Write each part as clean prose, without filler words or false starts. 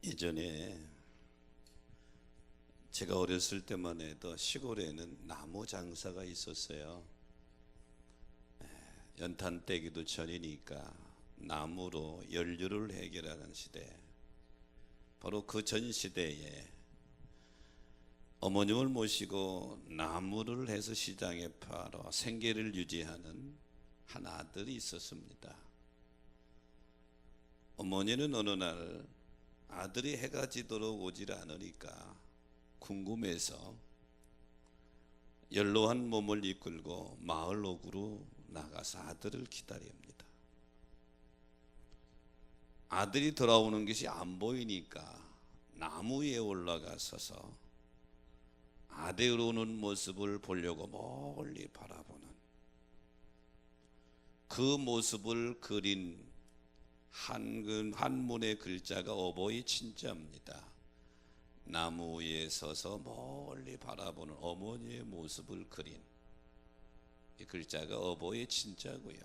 예전에 제가 어렸을 때만 해도 시골에는 나무 장사가 있었어요. 연탄 떼기도 전이니까 나무로 연료를 해결하는 시대. 바로 그 전 시대에 어머님을 모시고 나무를 해서 시장에 팔아 생계를 유지하는 한 아들이 있었습니다. 어머니는 어느 날 아들이 해가 지도록 오질 않으니까 궁금해서 연로한 몸을 이끌고 마을 옥으로 나가서 아들을 기다립니다. 아들이 돌아오는 것이 안 보이니까 나무 위에 올라가 서서 아들 오는 모습을 보려고 멀리 바라보는 그 모습을 그린 한문의 글자가 어버이 친자입니다. 나무 위에 서서 멀리 바라보는 어머니의 모습을 그린 이 글자가 어버이 친자고요.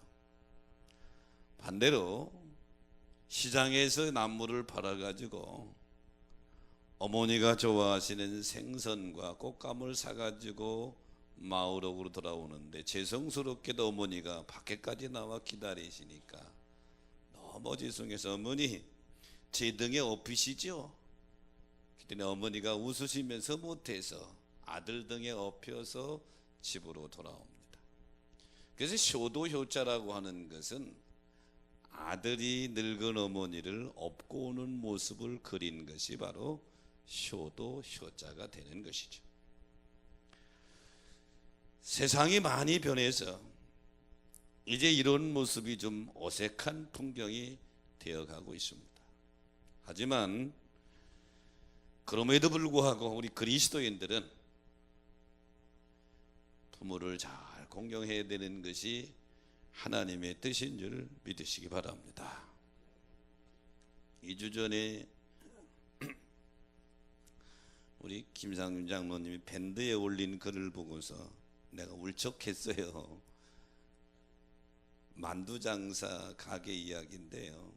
반대로 시장에서 나무를 팔아가지고 어머니가 좋아하시는 생선과 꽃감을 사가지고 마을옥으로 돌아오는데 죄송스럽게도 어머니가 밖에까지 나와 기다리시니까 너무 죄송해서 어머니 제 등에 업히시죠? 그랬더니 어머니가 웃으시면서 못해서 아들 등에 업혀서 집으로 돌아옵니다. 그래서 효도효자라고 하는 것은 아들이 늙은 어머니를 업고 오는 모습을 그린 것이 바로 효도효자가 되는 것이죠. 세상이 많이 변해서 이제 이런 모습이 좀 어색한 풍경이 되어가고 있습니다. 하지만 그럼에도 불구하고 우리 그리스도인들은 부모를 잘 공경해야 되는 것이 하나님의 뜻인 줄 믿으시기 바랍니다. 2주 전에 우리 김상윤 장로님이 밴드에 올린 글을 보고서 내가 울적했어요. 만두장사 가게 이야기인데요.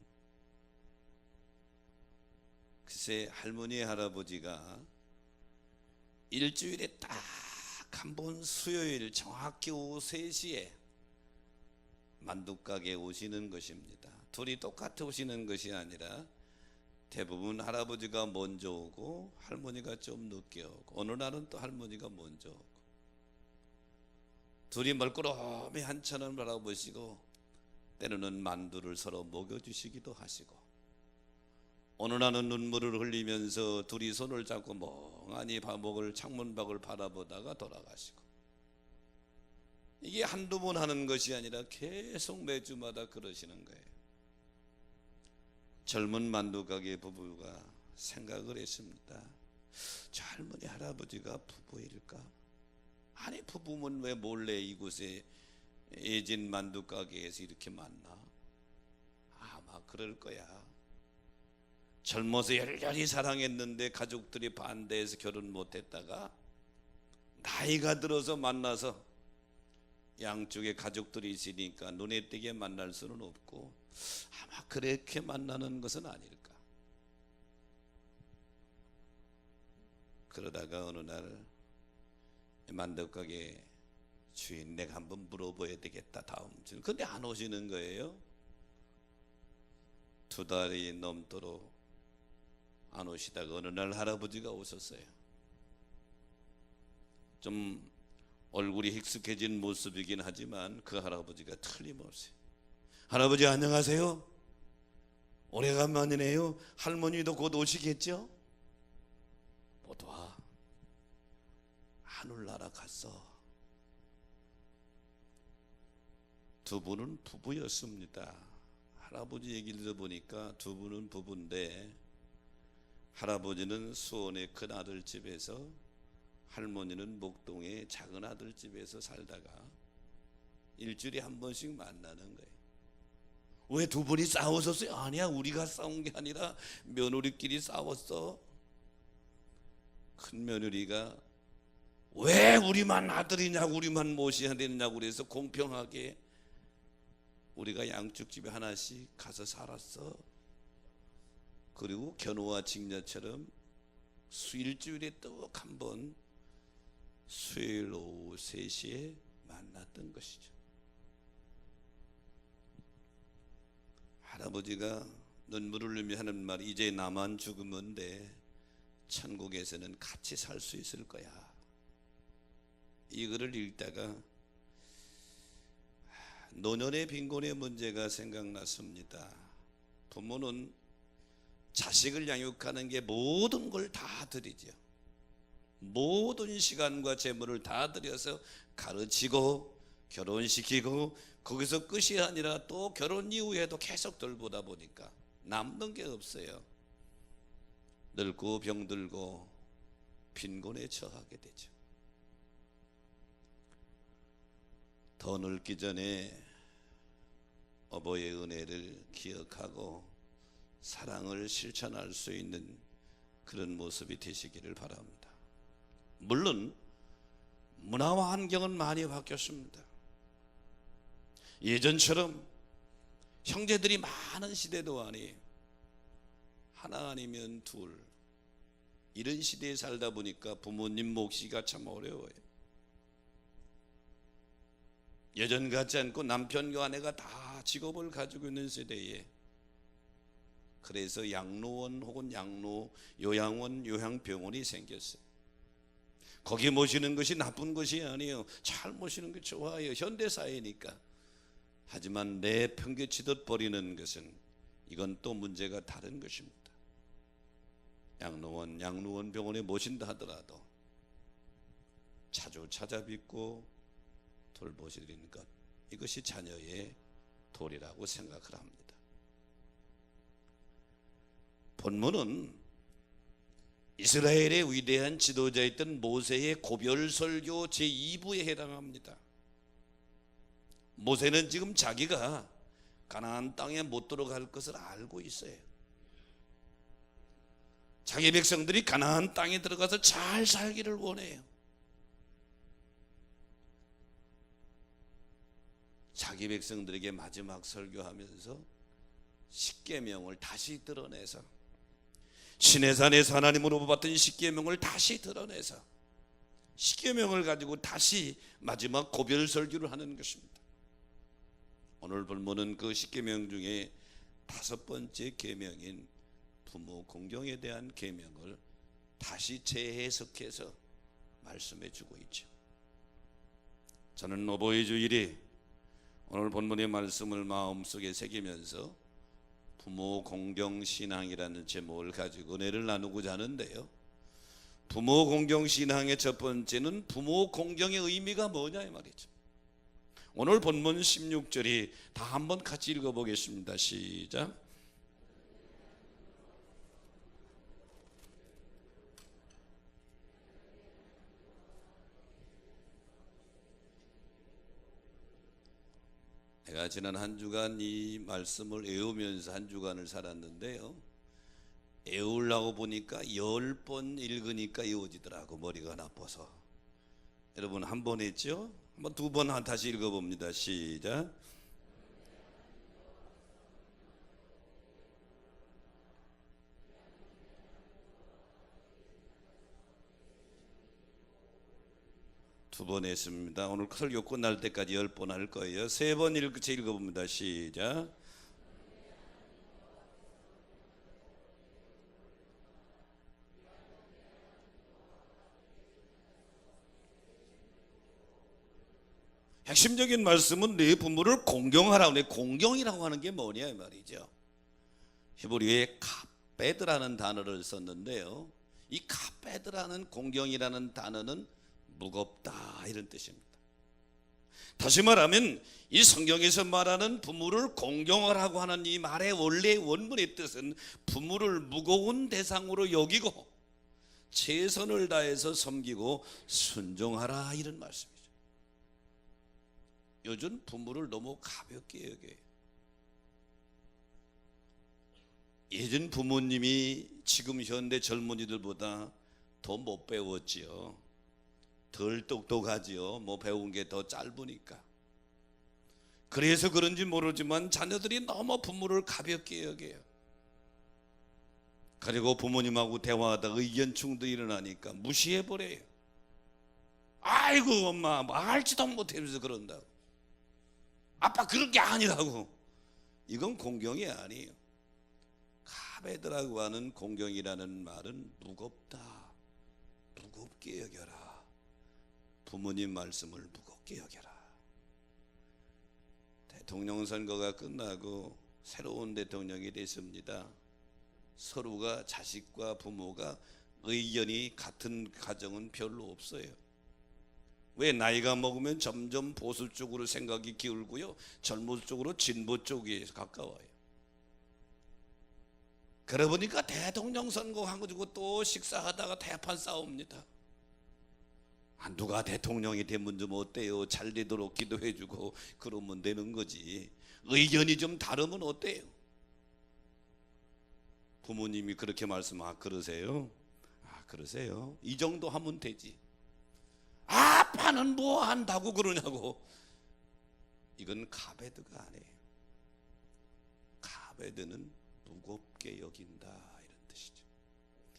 글쎄 할머니 할아버지가 일주일에 딱 한 번 수요일 정확히 오후 3시에 만두가게에 오시는 것입니다. 둘이 똑같이 오시는 것이 아니라 대부분 할아버지가 먼저 오고 할머니가 좀 늦게 오고 어느 날은 또 할머니가 먼저 오고 둘이 멀끄러미 한참을 바라보시고 때로는 만두를 서로 먹여주시기도 하시고 어느 날은 눈물을 흘리면서 둘이 손을 잡고 멍하니 창문밖을 바라보다가 돌아가시고 이게 한두 번 하는 것이 아니라 계속 매주마다 그러시는 거예요. 젊은 만두가게 부부가 생각을 했습니다. 저 할머니 할아버지가 부부일까? 아니 부부면 왜 몰래 이곳에 예진 만두가게에서 이렇게 만나? 아마 그럴 거야. 젊어서 열렬히 사랑했는데 가족들이 반대해서 결혼 못했다가 나이가 들어서 만나서 양쪽에 가족들이 있으니까 눈에 띄게 만날 수는 없고 아마 그렇게 만나는 것은 아닐까. 그러다가 어느 날 만두가게 주인 내가 한번 물어봐야 되겠다 다음 주. 근데 안 오시는 거예요. 2달이 넘도록 안 오시다가 어느 날 할아버지가 오셨어요. 좀 얼굴이 익숙해진 모습이긴 하지만 그 할아버지가 틀림없이 할아버지 안녕하세요. 오래간만이네요. 할머니도 곧 오시겠죠? 못 와. 하늘나라 갔어. 두 분은 부부였습니다. 할아버지 얘기를 들어보니까 두 분은 부부인데 할아버지는 수원의 큰 아들 집에서 할머니는 목동의 작은 아들 집에서 살다가 일주일에 한 번씩 만나는 거예요. 왜 두 분이 싸우셨어요? 아니야 우리가 싸운 게 아니라 며느리끼리 싸웠어. 큰 며느리가 왜 우리만 아들이냐고 우리만 모셔야 되느냐고 그래서 공평하게 우리가 양쪽 집에 하나씩 가서 살았어. 그 그리고 견우와 직녀처럼 일주일에 또 한 번 수요일 오후 3시에 만났던 것이죠. 할아버지가 눈물을 흘리며 하는 말이 이제 나만 죽으면 돼. 천국에서는 같이 살 수 있을 거야. 이거를 읽다가 노년의 빈곤의 문제가 생각났습니다. 부모는 자식을 양육하는 게 모든 걸 다 드리죠. 모든 시간과 재물을 다 들여서 가르치고 결혼시키고 거기서 끝이 아니라 또 결혼 이후에도 계속 돌보다 보니까 남는 게 없어요. 늙고 병들고 빈곤에 처하게 되죠. 더 늙기 전에 어버이의 은혜를 기억하고 사랑을 실천할 수 있는 그런 모습이 되시기를 바랍니다. 물론 문화와 환경은 많이 바뀌었습니다. 예전처럼 형제들이 많은 시대도 아니에요. 하나 아니면 둘, 이런 시대에 살다 보니까 부모님 몫이가 참 어려워요. 예전 같지 않고 남편과 아내가 다 직업을 가지고 있는 세대에, 그래서 양로원 혹은 요양원, 요양병원이 생겼어요. 거기 모시는 것이 나쁜 것이 아니에요. 잘 모시는 게 좋아요. 현대사회니까. 하지만 내팽개치듯 버리는 것은 이건 또 문제가 다른 것입니다. 양로원 병원에 모신다 하더라도 자주 찾아뵙고 돌보시는 것, 이것이 자녀의 도리라고 생각을 합니다. 본문은 이스라엘의 위대한 지도자였던 모세의 고별설교 제2부에 해당합니다. 모세는 지금 자기가 가나안 땅에 못 들어갈 것을 알고 있어요. 자기 백성들이 가나안 땅에 들어가서 잘 살기를 원해요. 자기 백성들에게 마지막 설교하면서 십계명을 다시 드러내서, 시내산에서 하나님으로 받은 십계명을 다시 드러내서 십계명을 가지고 다시 마지막 고별 설교를 하는 것입니다. 오늘 본문은 그 십계명 중에 5번째 계명인 부모 공경에 대한 계명을 다시 재해석해서 말씀해 주고 있죠. 저는 어버이 주일에 오늘 본문의 말씀을 마음속에 새기면서 부모 공경 신앙이라는 제목을 가지고 은혜를 나누고자 하는데요, 부모 공경 신앙의 첫 번째는 부모 공경의 의미가 뭐냐 이 말이죠. 오늘 본문 16절이 다 한번 같이 읽어보겠습니다. 시작. 제가 지난 한 주간 이 말씀을 외우면서 한 주간을 살았는데요, 외우려고 보니까 10번 읽으니까 외워지더라고, 머리가 나빠서. 여러분 한 번 했죠? 한번 두 번 다시 읽어봅니다. 시작. 두 번 했습니다. 오늘 설교 끝날 때까지 10번 할 거예요. 3번 읽어봅니다. 시작. 핵심적인 말씀은 네 부모를 공경하라고. 공경이라고 하는 게 뭐냐 이 말이죠. 히브리어에 카베드라는 단어를 썼는데요, 이 카베드라는 공경이라는 단어는 무겁다 이런 뜻입니다. 다시 말하면 이 성경에서 말하는 부모를 공경하라고 하는 이 말의 원래 원문의 뜻은 부모를 무거운 대상으로 여기고 최선을 다해서 섬기고 순종하라 이런 말씀이죠. 요즘 부모를 너무 가볍게 여겨요. 예전 부모님이 지금 현대 젊은이들보다 더 못 배웠지요. 덜 똑똑하지요. 뭐 배운 게 더 짧으니까. 그래서 그런지 모르지만 자녀들이 너무 부모를 가볍게 여겨요. 그리고 부모님하고 대화하다 의견 충돌이 일어나니까 무시해버려요. 아이고 엄마 뭐 알지도 못하면서 그런다고. 아빠 그런 게 아니라고. 이건 공경이 아니에요. 카베드라고 하는 공경이라는 말은 무겁다, 무겁게 여겨라. 부모님 말씀을 무겁게 여겨라. 대통령 선거가 끝나고 새로운 대통령이 됐습니다. 서로가 자식과 부모가 의견이 같은 가정은 별로 없어요. 왜? 나이가 먹으면 점점 보수 쪽으로 생각이 기울고요, 젊은 쪽으로 진보 쪽에 가까워요. 그러다 보니까 대통령 선거 가지고 또 식사하다가 대판 싸웁니다. 누가 대통령이 되면 좀 어때요? 잘 되도록 기도해주고 그러면 되는 거지. 의견이 좀 다르면 어때요? 부모님이 그렇게 그러세요? 그러세요? 이 정도 하면 되지. 아빠는 뭐 한다고 그러냐고. 이건 카베드가 아니에요. 카베드는 무겁게 여긴다, 이런 뜻이죠.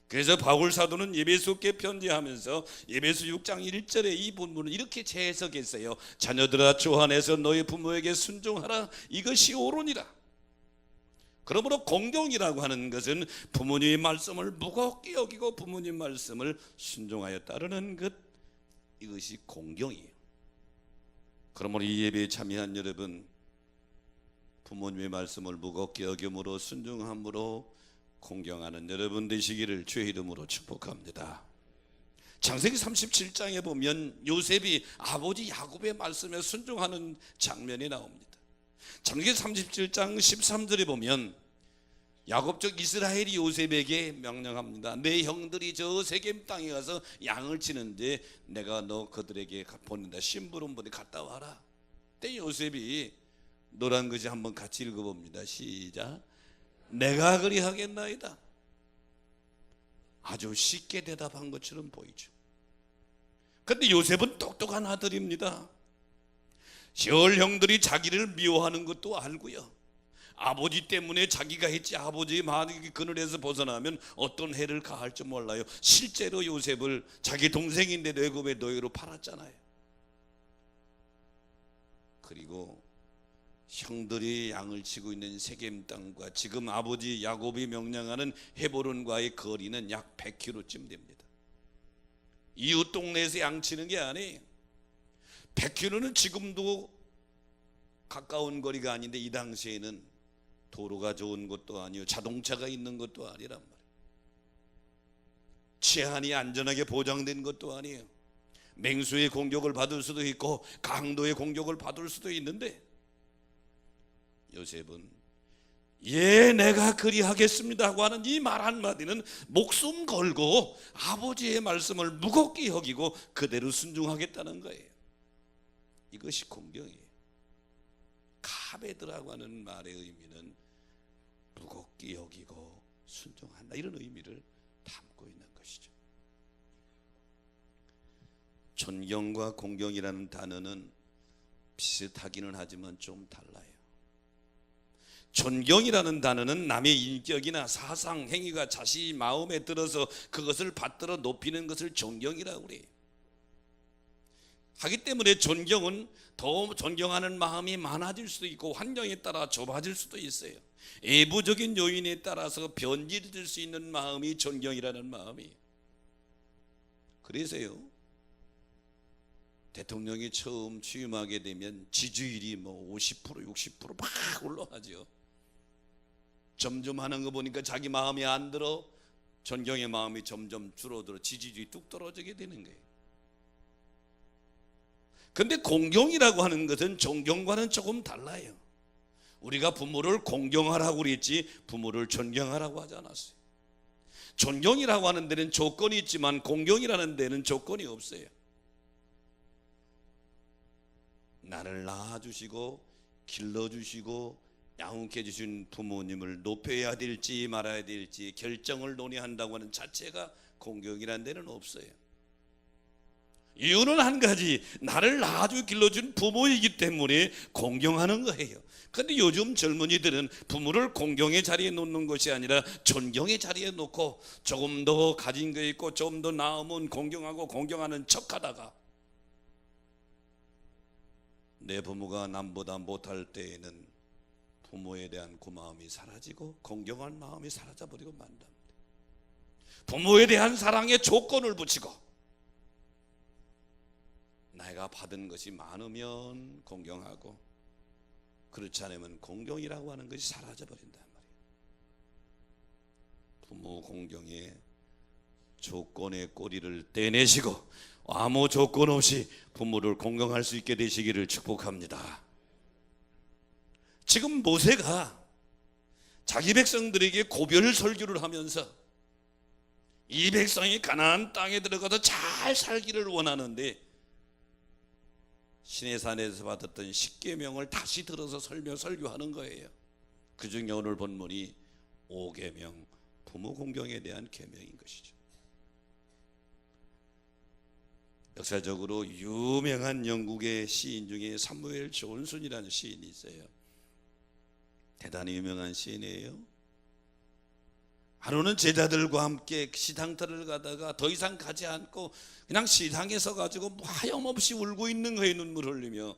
그래서 바울 사도는 에베소께 편지하면서 에베소 6장 1절에 이 본문을 이렇게 재해석했어요. 자녀들아 주 안에서 너희 부모에게 순종하라. 이것이 옳으니라. 그러므로 공경이라고 하는 것은 부모님의 말씀을 무겁게 여기고 부모님 말씀을 순종하여 따르는 것, 이것이 공경이에요. 그러므로 이 예배에 참여한 여러분, 부모님의 말씀을 무겁게 여김으로 순종함으로 공경하는 여러분 되시기를 주의 이름으로 축복합니다. 창세기 37장에 보면 요셉이 아버지 야곱의 말씀에 순종하는 장면이 나옵니다. 창세기 37장 13절에 보면 야곱적 이스라엘이 요셉에게 명령합니다. 내 형들이 저 세겜 땅에 가서 양을 치는데 내가 너 그들에게 보낸다. 심부름부대 갔다 와라. 그때 요셉이 노란 글씨 한번 같이 읽어봅니다. 시작. 내가 그리하겠나이다. 아주 쉽게 대답한 것처럼 보이죠. 그런데 요셉은 똑똑한 아들입니다. 시월 형들이 자기를 미워하는 것도 알고요, 아버지 때문에 자기가 했지 아버지의 만약에 그늘에서 벗어나면 어떤 해를 가할 줄 몰라요. 실제로 요셉을 자기 동생인데도 애굽의 노예로 팔았잖아요. 그리고 형들이 양을 치고 있는 세겜 땅과 지금 아버지 야곱이 명령하는 헤브론과의 거리는 약 100km쯤 됩니다. 이웃 동네에서 양 치는 게 아니에요. 100km는 지금도 가까운 거리가 아닌데 이 당시에는 도로가 좋은 것도 아니요, 자동차가 있는 것도 아니란 말이에요. 치안이 안전하게 보장된 것도 아니에요. 맹수의 공격을 받을 수도 있고 강도의 공격을 받을 수도 있는데 요셉은 예 내가 그리하겠습니다 하고 하는 이 말 한마디는 목숨 걸고 아버지의 말씀을 무겁게 여기고 그대로 순종하겠다는 거예요. 이것이 공경이에요. 카베드라고 하는 말의 의미는 무겁게 여기고 순종한다, 이런 의미를 담고 있는 것이죠. 존경과 공경이라는 단어는 비슷하기는 하지만 좀 달라요. 존경이라는 단어는 남의 인격이나 사상, 행위가 자신이 마음에 들어서 그것을 받들어 높이는 것을 존경이라고 그래요. 하기 때문에 존경은 더 존경하는 마음이 많아질 수도 있고 환경에 따라 좁아질 수도 있어요. 외부적인 요인에 따라서 변질될 수 있는 마음이 존경이라는 마음이에요. 그래서요, 대통령이 처음 취임하게 되면 지지율이 50% 60% 막 올라가죠. 점점 하는 거 보니까 자기 마음이 안 들어 존경의 마음이 점점 줄어들어 지지율이 뚝 떨어지게 되는 거예요. 근데 공경이라고 하는 것은 존경과는 조금 달라요. 우리가 부모를 공경하라고 그랬지 부모를 존경하라고 하지 않았어요. 존경이라고 하는 데는 조건이 있지만 공경이라는 데는 조건이 없어요. 나를 낳아주시고 길러주시고 양육해 주신 부모님을 높여야 될지 말아야 될지 결정을 논의한다고 하는 자체가 공경이라는 데는 없어요. 이유는 한 가지, 나를 낳아주 길러준 부모이기 때문에 공경하는 거예요. 근데 요즘 젊은이들은 부모를 공경의 자리에 놓는 것이 아니라 존경의 자리에 놓고 조금 더 가진 거 있고 좀 더 나으면 공경하고 공경하는 척하다가 내 부모가 남보다 못할 때에는 부모에 대한 고마움이 사라지고 공경할 마음이 사라져버리고 만답니다. 부모에 대한 사랑에 조건을 붙이고 내가 받은 것이 많으면 공경하고 그렇지 않으면 공경이라고 하는 것이 사라져버린단 말이에요. 부모 공경에 조건의 꼬리를 떼내시고 아무 조건 없이 부모를 공경할 수 있게 되시기를 축복합니다. 지금 모세가 자기 백성들에게 고별 설교를 하면서 이 백성이 가나안 땅에 들어가서 잘 살기를 원하는데 시내산에서 받았던 10계명을 다시 들어서 설교하는 거예요. 그 중에 오늘 본문이 5계명 부모 공경에 대한 계명인 것이죠. 역사적으로 유명한 영국의 시인 중에 사무엘 존슨이라는 시인이 있어요. 대단히 유명한 시인이에요. 하루는 제자들과 함께 시장터를 가다가 더 이상 가지 않고 그냥 시장에 서가지고 하염없이 울고 있는 거예요. 눈물 흘리며.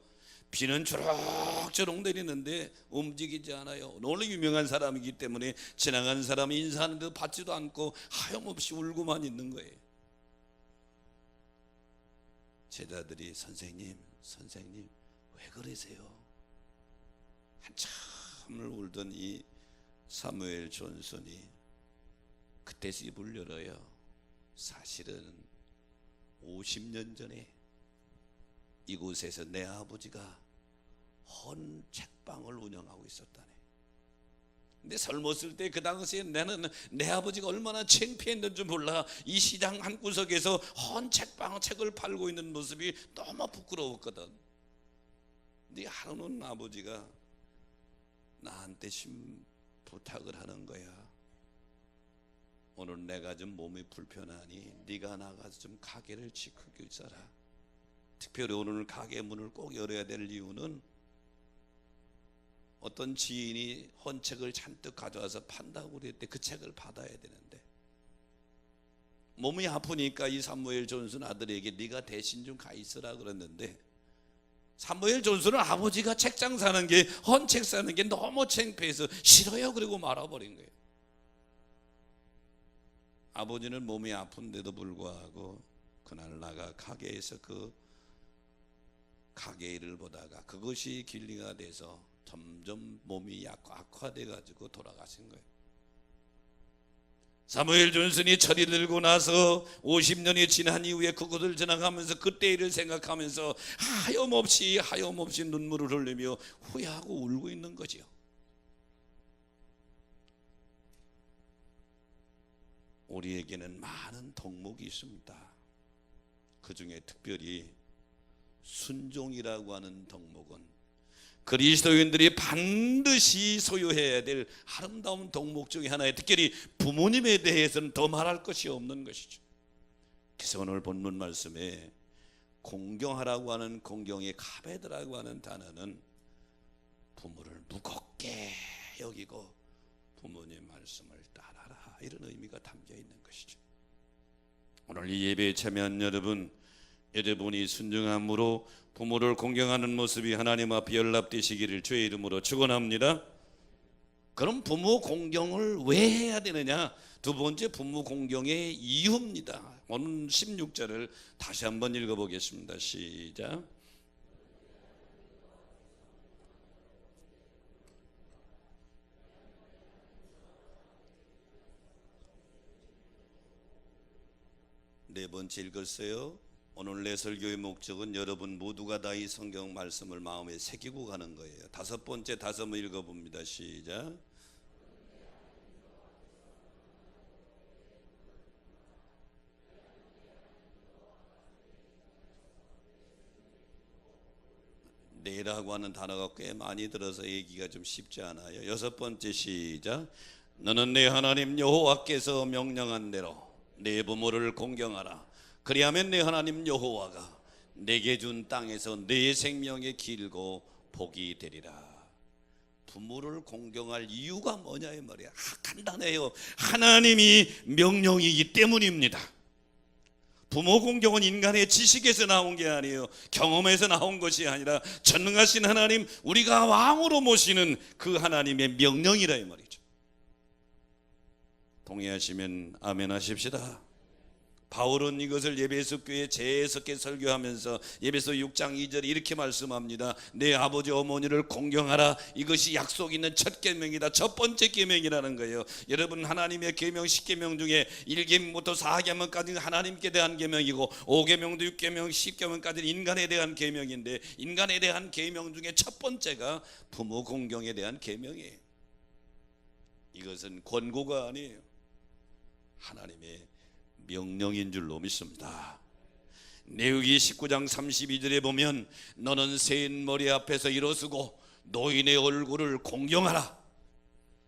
비는 주룩주룩 내리는데 움직이지 않아요. 원래 유명한 사람이기 때문에 지나간 사람이 인사하는데도 받지도 않고 하염없이 울고만 있는 거예요. 제자들이 선생님 왜 그러세요? 한참을 울던 이 사무엘 존슨이 그때서 입을 열어요. 사실은 50년 전에 이곳에서 내 아버지가 헌 책방을 운영하고 있었다네. 근데 젊었을 때 그 당시에 나는 내 아버지가 얼마나 창피했는지 몰라. 이 시장 한 구석에서 헌 책을 팔고 있는 모습이 너무 부끄러웠거든. 근데 하루는 아버지가 나한테 부탁을 하는 거야. 오늘 내가 좀 몸이 불편하니 네가 나가서 좀 가게를 지키고 있어라. 특별히 오늘 가게 문을 꼭 열어야 될 이유는 어떤 지인이 헌책을 잔뜩 가져와서 판다고 그랬대. 그 책을 받아야 되는데 몸이 아프니까 이 사무엘 존슨 아들에게 네가 대신 좀 가 있으라 그랬는데 사무엘 존슨은 아버지가 책장 사는 게 헌책 사는 게 너무 창피해서 싫어요 그러고 말아버린 거예요. 아버지는 몸이 아픈데도 불구하고 그날 나가 가게에서 그 가게 일을 보다가 그것이 길리가 돼서 점점 몸이 악화돼 가지고 돌아가신 거예요. 사무엘 존슨이 철이 들고 나서 50년이 지난 이후에 그곳을 지나가면서 그때 일을 생각하면서 하염없이 눈물을 흘리며 후회하고 울고 있는 거지요. 우리에게는 많은 덕목이 있습니다. 그 중에 특별히 순종이라고 하는 덕목은 그리스도인들이 반드시 소유해야 될 아름다운 덕목 중에 하나에 특별히 부모님에 대해서는 더 말할 것이 없는 것이죠. 그래서 오늘 본문 말씀에 공경하라고 하는 공경의 카베드라고 하는 단어는 부모를 무겁게 여기고 부모님 말씀을 따라라 이런 의미가 담겨 있는 것이죠. 오늘 이 예배에 참여한 여러분이 순종함으로 부모를 공경하는 모습이 하나님 앞에 연락되시기를 주의 이름으로 축원합니다. 그럼 부모 공경을 왜 해야 되느냐? 두 번째 부모 공경의 이유입니다. 오늘 16절을 다시 한번 읽어보겠습니다. 시작. 네 번째 읽었어요. 오늘 내 설교의 목적은 여러분 모두가 다 이 성경 말씀을 마음에 새기고 가는 거예요. 다섯 번째 다시 한번 읽어봅니다. 시작. 내라고 하는 단어가 꽤 많이 들어서 얘기가 좀 쉽지 않아요. 여섯 번째 시작. 너는 내 하나님 여호와께서 명령한 대로 내 부모를 공경하라. 그리하면 내 하나님 여호와가 내게 준 땅에서 내 생명의 길고 복이 되리라. 부모를 공경할 이유가 뭐냐 이 말이야. 간단해요. 하나님이 명령이기 때문입니다. 부모 공경은 인간의 지식에서 나온 게 아니에요. 경험에서 나온 것이 아니라 전능하신 하나님, 우리가 왕으로 모시는 그 하나님의 명령이라 이 말이죠. 동의하시면 아멘 하십시다. 바울은 이것을 에베소 교회에 재해석해 설교하면서 에베소 6장 2절에 이렇게 말씀합니다. 내 아버지 어머니를 공경하라. 이것이 약속 있는 첫 계명이다. 첫 번째 계명이라는 거예요. 여러분, 하나님의 계명 10계명 중에 1계명부터 4계명까지는 하나님께 대한 계명이고 5계명도 6계명 10계명까지는 인간에 대한 계명인데, 인간에 대한 계명 중에 첫 번째가 부모 공경에 대한 계명이에요. 이것은 권고가 아니에요. 하나님의 명령인 줄로 믿습니다. 레위기 19장 32절에 보면 너는 세인 머리 앞에서 일어서고 노인의 얼굴을 공경하라.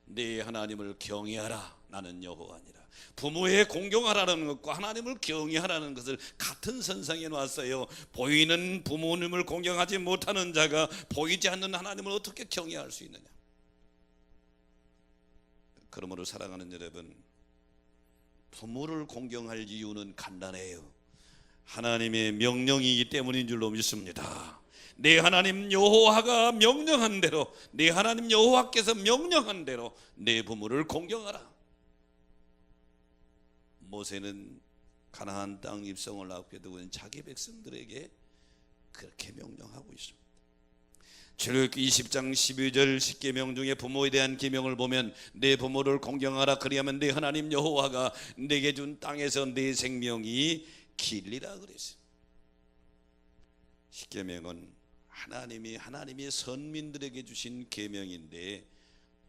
네 하나님을 경외하라. 나는 여호와니라. 부모의 공경하라는 것과 하나님을 경외하라는 것을 같은 선상에 놨어요. 보이는 부모님을 공경하지 못하는 자가 보이지 않는 하나님을 어떻게 경외할 수 있느냐. 그러므로 사랑하는 여러분, 부모를 공경할 이유는 간단해요. 하나님의 명령이기 때문인 줄로 믿습니다. 내 하나님 여호와가 명령한 대로, 내 하나님 여호와께서 명령한 대로 내 부모를 공경하라. 모세는 가나안 땅 입성을 앞에 두고 자기 백성들에게 그렇게 명령하고 있습니다. 출애굽기 20장 12절 10계명 중에 부모에 대한 계명을 보면 내 부모를 공경하라. 그리하면 내 하나님 여호와가 내게 준 땅에서 내 생명이 길리라 그랬어요. 10계명은 하나님이 선민들에게 주신 계명인데,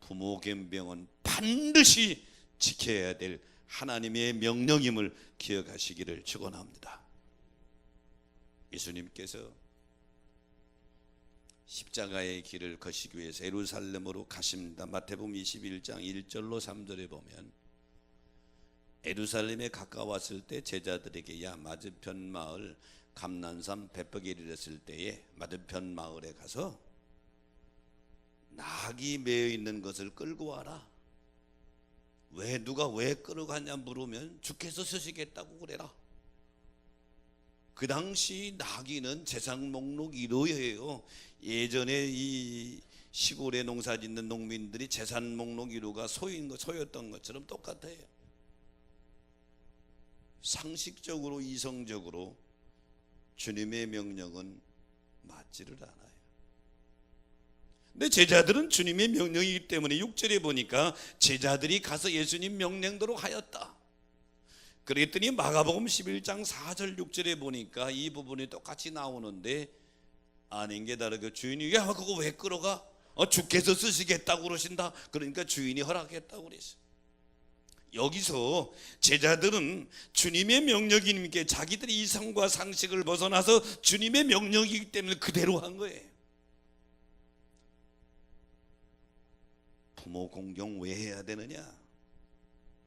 부모 계명은 반드시 지켜야 될 하나님의 명령임을 기억하시기를 축원합니다. 예수님께서 십자가의 길을 거시기 위해서 예루살렘으로 가십니다. 마태복음 21장 1절로 3절에 보면 예루살렘에 가까웠을 때 제자들에게 야 맞은편 마을 감난산 베프게 이르렀을 때에 맞은편 마을에 가서 낙이 매여 있는 것을 끌고 와라. 누가 왜 끌어가냐 물으면 주께서 쓰시겠다고 그래라. 그 당시 낙이는 재산 목록 1호예요. 예전에 이 시골에 농사 짓는 농민들이 재산 목록 1호가 소였던 것처럼 똑같아요. 상식적으로 이성적으로 주님의 명령은 맞지를 않아요. 근데 제자들은 주님의 명령이기 때문에 6절에 보니까 제자들이 가서 예수님 명령대로 하였다. 그랬더니 마가복음 11장 4절 6절에 보니까 이 부분이 똑같이 나오는데 아닌 게 다르게 주인이 야 그거 왜 끌어가? 주께서 쓰시겠다고 그러신다. 그러니까 주인이 허락했다고 그랬어요. 여기서 제자들은 주님의 명령이니까 자기들이 이성과 상식을 벗어나서 주님의 명령이기 때문에 그대로 한 거예요. 부모 공경 왜 해야 되느냐?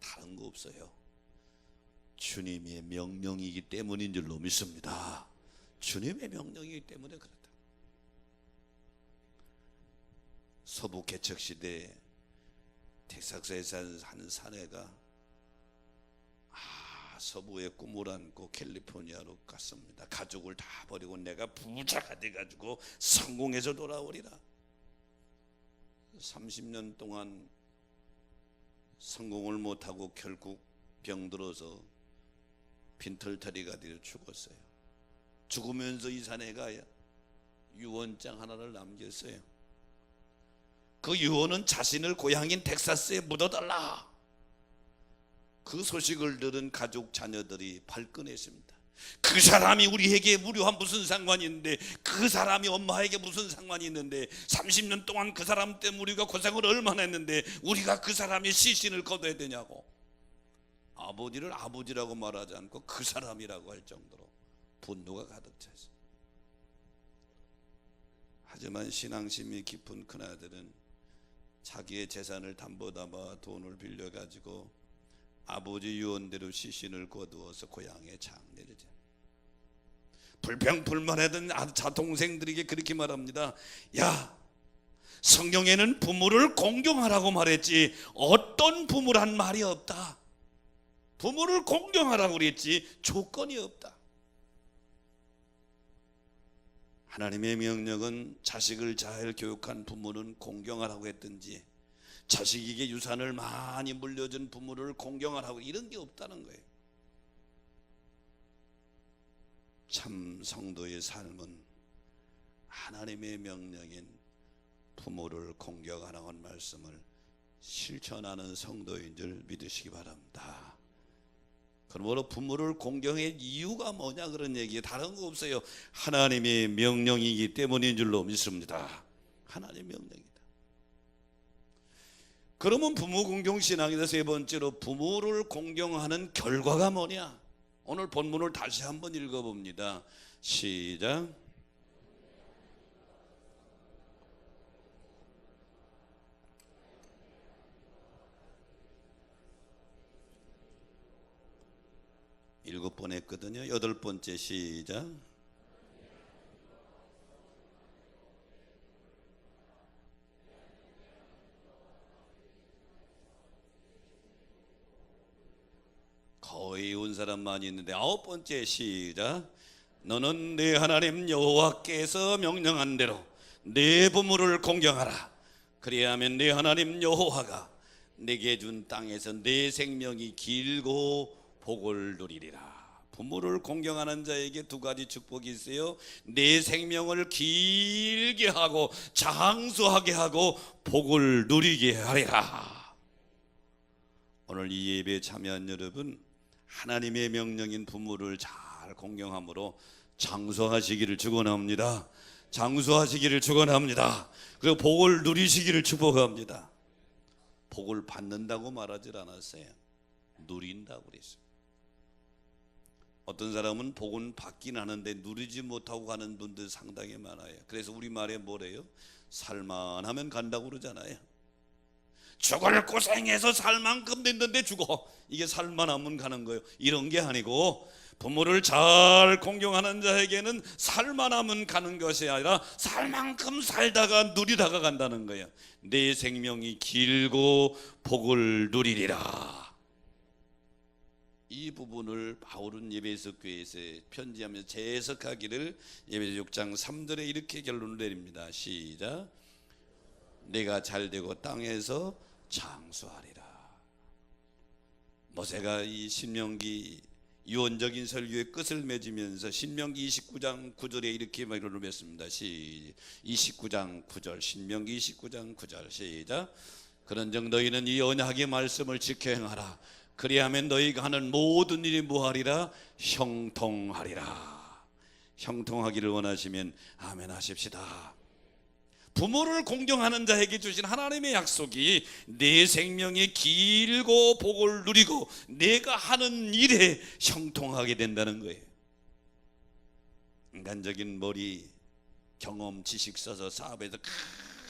다른 거 없어요. 주님의 명령이기 때문인 줄로 믿습니다. 주님의 명령이기 때문에 그렇다. 서부 개척시대 텍사스에 사는 사내가 서부의 꿈을 안고 캘리포니아로 갔습니다. 가족을 다 버리고 내가 부자가 돼가지고 성공해서 돌아오리라. 30년 동안 성공을 못하고 결국 병들어서 빈털터리가 되어 죽었어요. 죽으면서 이 사내가 유언장 하나를 남겼어요. 그 유언은 자신을 고향인 텍사스에 묻어달라. 그 소식을 들은 가족 자녀들이 발끈했습니다. 그 사람이 우리에게 무료한 무슨 상관이 있는데, 그 사람이 엄마에게 무슨 상관이 있는데, 30년 동안 그 사람 때문에 우리가 고생을 얼마나 했는데 우리가 그 사람의 시신을 거둬야 되냐고. 아버지를 아버지라고 말하지 않고 그 사람이라고 할 정도로 분노가 가득 찼어요. 하지만 신앙심이 깊은 큰아들은 자기의 재산을 담보 담아 돈을 빌려가지고 아버지 유언대로 시신을 거두어서 고향에 장례를. 불평불만하던 자동생들에게 그렇게 말합니다. 야, 성경에는 부모를 공경하라고 말했지 어떤 부모란 말이 없다. 부모를 공경하라고 그랬지 조건이 없다. 하나님의 명령은 자식을 잘 교육한 부모는 공경하라고 했든지 자식에게 유산을 많이 물려준 부모를 공경하라고 이런 게 없다는 거예요. 참 성도의 삶은 하나님의 명령인 부모를 공경하라는 말씀을 실천하는 성도인 줄 믿으시기 바랍니다. 그러므로 부모를 공경할 이유가 뭐냐 그런 얘기에 다른 거 없어요. 하나님의 명령이기 때문인 줄로 믿습니다. 하나님의 명령이다. 그러면 부모 공경 신앙이다. 세 번째로 부모를 공경하는 결과가 뭐냐? 오늘 본문을 다시 한번 읽어봅니다. 시작. 일곱 번 했거든요. 여덟 번째 시작. 거의 온 사람 많이 있는데 아홉 번째 시작. 너는 네 하나님 여호와께서 명령한 대로 네 부모를 공경하라. 그리하면 네 하나님 여호와가 내게 준 땅에서 네 생명이 길고 복을 누리리라. 부모를 공경하는 자에게 두 가지 축복이 있어요. 내 생명을 길게 하고 장수하게 하고 복을 누리게 하리라. 오늘 이 예배에 참여한 여러분, 하나님의 명령인 부모를 잘 공경함으로 장수하시기를 축원합니다. 장수하시기를 축원합니다. 그리고 복을 누리시기를 축복합니다. 복을 받는다고 말하지 않았어요. 누린다고 그랬어요. 어떤 사람은 복은 받긴 하는데 누리지 못하고 가는 분들 상당히 많아요. 그래서 우리말에 뭐래요? 살만하면 간다고 그러잖아요. 죽을 고생해서 살 만큼 됐는데 죽어. 이게 살만하면 가는 거예요. 이런 게 아니고 부모를 잘 공경하는 자에게는 살만하면 가는 것이 아니라 살 만큼 살다가 누리다가 간다는 거예요. 내 생명이 길고 복을 누리리라. 이 부분을 바울은 에베소 교회에서 편지하면서 재해석하기를 에베소 6장 3절에 이렇게 결론을 내립니다. 시작. 내가 잘되고 땅에서 장수하리라. 모세가 이 신명기 유언적인 설교의 끝을 맺으면서 신명기 29장 9절에 이렇게 말을 맺습니다. 29장 9절 신명기 29장 9절 시작. 그런즉 너희는 이 언약의 말씀을 지켜 행하라. 그리하면 너희가 하는 모든 일이 뭐하리라? 형통하리라. 형통하기를 원하시면 아멘 하십시다. 부모를 공경하는 자에게 주신 하나님의 약속이 내 생명이 길고 복을 누리고 내가 하는 일에 형통하게 된다는 거예요. 인간적인 머리, 경험, 지식 써서 사업에서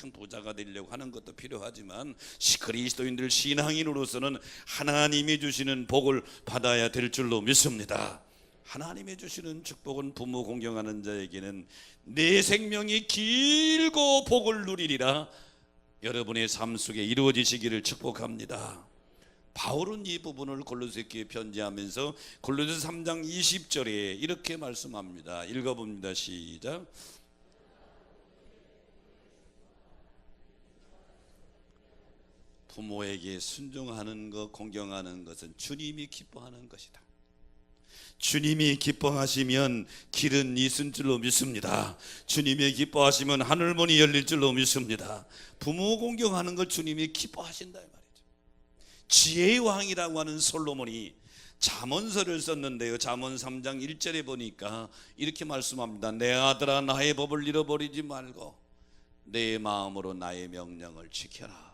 큰 부자가 되려고 하는 것도 필요하지만 그리스도인들 신앙인으로서는 하나님이 주시는 복을 받아야 될 줄로 믿습니다. 하나님이 주시는 축복은 부모 공경하는 자에게는 내 생명이 길고 복을 누리리라. 여러분의 삶 속에 이루어지시기를 축복합니다. 바울은 이 부분을 골로새 교회에 편지하면서 골로새 3장 20절에 이렇게 말씀합니다. 읽어봅니다. 시작. 부모에게 순종하는 것, 공경하는 것은 주님이 기뻐하는 것이다. 주님이 기뻐하시면 길은 있을 줄로 믿습니다. 주님이 기뻐하시면 하늘문이 열릴 줄로 믿습니다. 부모 공경하는 걸 주님이 기뻐하신다 이 말이죠. 지혜의 왕이라고 하는 솔로몬이 잠언서를 썼는데요, 잠언 3장 1절에 보니까 이렇게 말씀합니다. 내 아들아 나의 법을 잃어버리지 말고 내 마음으로 나의 명령을 지켜라.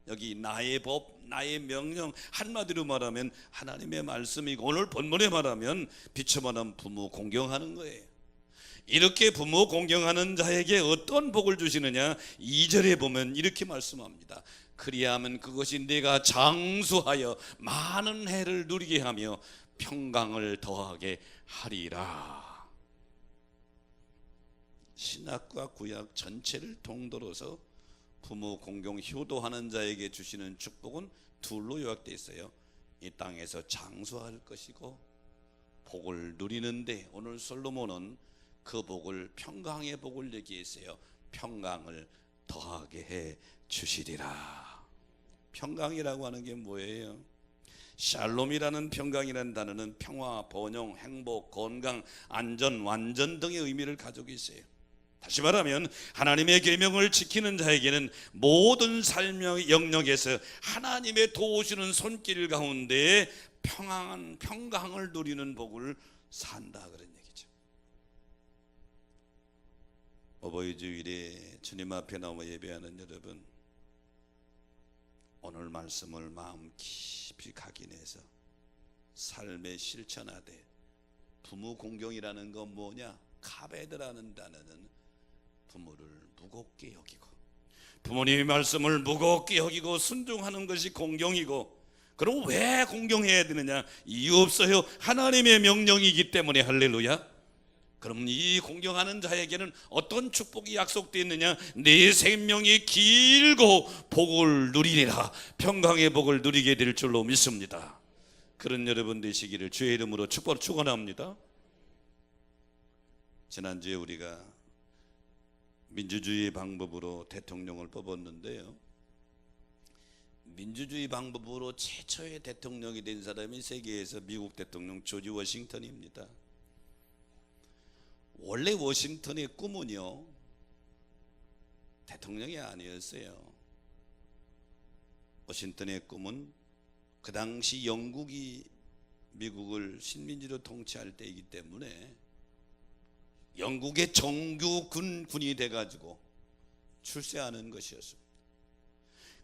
여기 나의 법, 나의 명령, 한마디로 말하면 하나님의 말씀이고, 오늘 본문에 말하면 비춰만한 부모 공경하는 거예요. 이렇게 부모 공경하는 자에게 어떤 복을 주시느냐? 2절에 보면 이렇게 말씀합니다. 그리하면 그것이 내가 장수하여 많은 해를 누리게 하며 평강을 더하게 하리라. 신약과 구약 전체를 통틀어서 부모 공경 효도하는 자에게 주시는 축복은 둘로 요약되어 있어요. 이 땅에서 장수할 것이고 복을 누리는데, 오늘 솔로몬은 그 복을, 평강의 복을 얘기했어요. 평강을 더하게 해 주시리라. 평강이라고 하는 게 뭐예요? 샬롬이라는 평강이라는 단어는 평화, 번영, 행복, 건강, 안전, 완전 등의 의미를 가지고 있어요. 다시 말하면 하나님의 계명을 지키는 자에게는 모든 삶의 영역에서 하나님의 도우시는 손길 가운데 평강을 누리는 복을 산다, 그런 얘기죠. 어버이 주일에 주님 앞에 나와 예배하는 여러분, 오늘 말씀을 마음 깊이 각인해서 삶에 실천하되, 부모 공경이라는 건 뭐냐? 카베드라는 단어는 부모를 무겁게 여기고, 부모님의 말씀을 무겁게 여기고 순종하는 것이 공경이고, 그럼 왜 공경해야 되느냐? 이유 없어요. 하나님의 명령이기 때문에. 할렐루야. 그럼 이 공경하는 자에게는 어떤 축복이 약속되어 있느냐? 내 생명이 길고 복을 누리리라. 평강의 복을 누리게 될 줄로 믿습니다. 그런 여러분 되시기를 주의 이름으로 축원합니다. 지난주에 우리가 민주주의 방법으로 대통령을 뽑았는데요, 민주주의 방법으로 최초의 대통령이 된 사람이 세계에서 미국 대통령 조지 워싱턴입니다. 원래 워싱턴의 꿈은요, 대통령이 아니었어요. 워싱턴의 꿈은 그 당시 영국이 미국을 식민지로 통치할 때이기 때문에 영국의 정규 군이 돼가지고 출세하는 것이었습니다.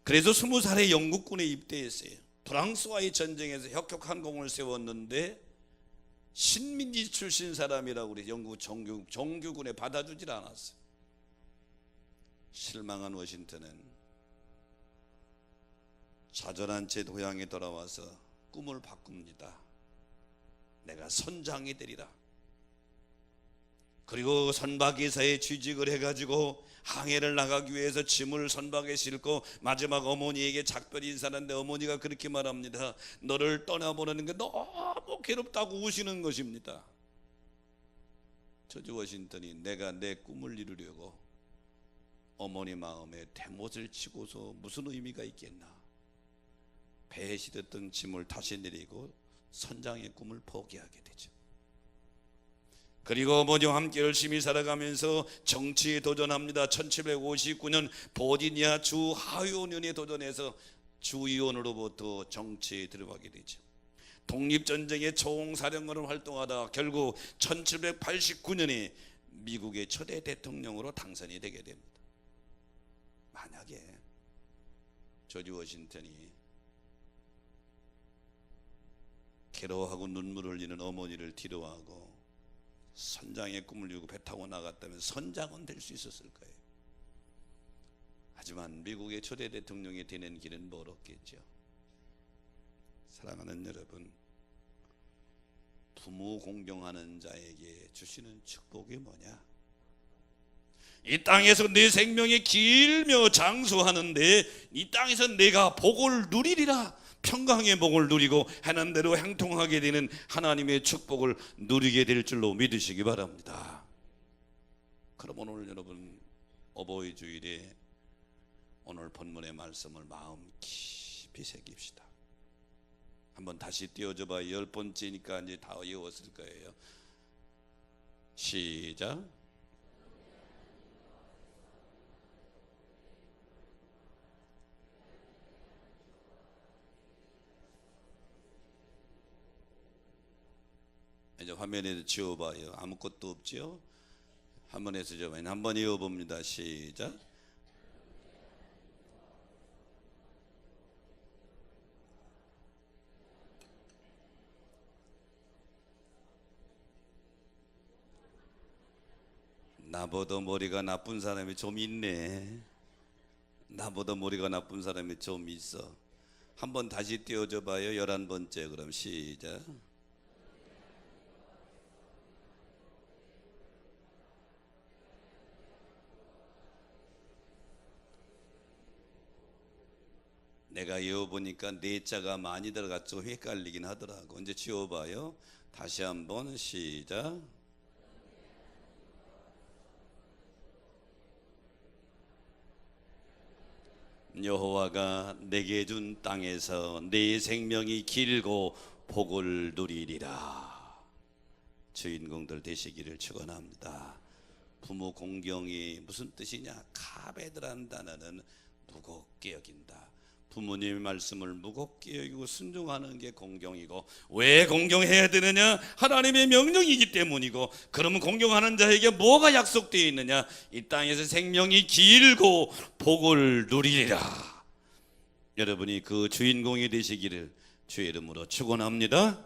그래서 20살에 영국군에 입대했어요. 프랑스와의 전쟁에서 혁혁한 공을 세웠는데 식민지 출신 사람이라고 우리 영국 정규군에 받아주질 않았어요. 실망한 워싱턴은 좌절한 채 고향에 돌아와서 꿈을 바꿉니다. 내가 선장이 되리라. 그리고 선박기사에 취직을 해가지고 항해를 나가기 위해서 짐을 선박에 싣고 마지막 어머니에게 작별 인사하는데, 어머니가 그렇게 말합니다. 너를 떠나보내는 게 너무 괴롭다고 우시는 것입니다. 조지 워싱턴이 내가 내 꿈을 이루려고 어머니 마음에 대못을 치고서 무슨 의미가 있겠나, 배에 실었던 짐을 다시 내리고 선장의 꿈을 포기하게 되죠. 그리고 어머니와 함께 열심히 살아가면서 정치에 도전합니다. 1759년 버지니아 주 하원의원에 도전해서 주의원으로부터 정치에 들어가게 되죠. 독립전쟁의 총사령관으로 활동하다 결국 1789년에 미국의 초대 대통령으로 당선이 되게 됩니다. 만약에 조지 워싱턴이 괴로워하고 눈물을 흘리는 어머니를 뒤로하고 선장의 꿈을 이루고 배 타고 나갔다면 선장은 될 수 있었을 거예요. 하지만 미국의 초대 대통령이 되는 길은 멀었겠죠. 사랑하는 여러분, 부모 공경하는 자에게 주시는 축복이 뭐냐? 이 땅에서 내 생명이 길며 장수하는데 이 땅에서 내가 복을 누리리라. 평강의 복을 누리고 하는 대로 행통하게 되는 하나님의 축복을 누리게 될 줄로 믿으시기 바랍니다. 그럼 오늘 여러분 어버이 주일에 오늘 본문의 말씀을 마음 깊이 새깁시다. 한번 다시 띄워줘 봐요. 10번째니까 이제 다 외웠을 거예요. 시작. 이제 화면에 지워봐요. 아무것도 없죠? 한번 해서 좀 한번 이어봅니다. 시작. 나보다 머리가 나쁜 사람이 좀 있네. 나보다 머리가 나쁜 사람이 좀 있어. 한번 다시 띄워줘 봐요. 11번째. 그럼 시작. 내가 이어보니까 네 자가 많이 들어갔죠. 헷갈리긴 하더라고. 이제 지워봐요. 다시 한번 시작. 여호와가 내게 준 땅에서 내 생명이 길고 복을 누리리라. 주인공들 되시기를 축원합니다. 부모 공경이 무슨 뜻이냐? 카베드라는 단어는 무겁게 여긴다. 부모님의 말씀을 무겁게 여기고 순종하는 게 공경이고, 왜 공경해야 되느냐? 하나님의 명령이기 때문이고. 그러면 공경하는 자에게 뭐가 약속되어 있느냐? 이 땅에서 생명이 길고 복을 누리리라. 여러분이 그 주인공이 되시기를 주의 이름으로 축원합니다.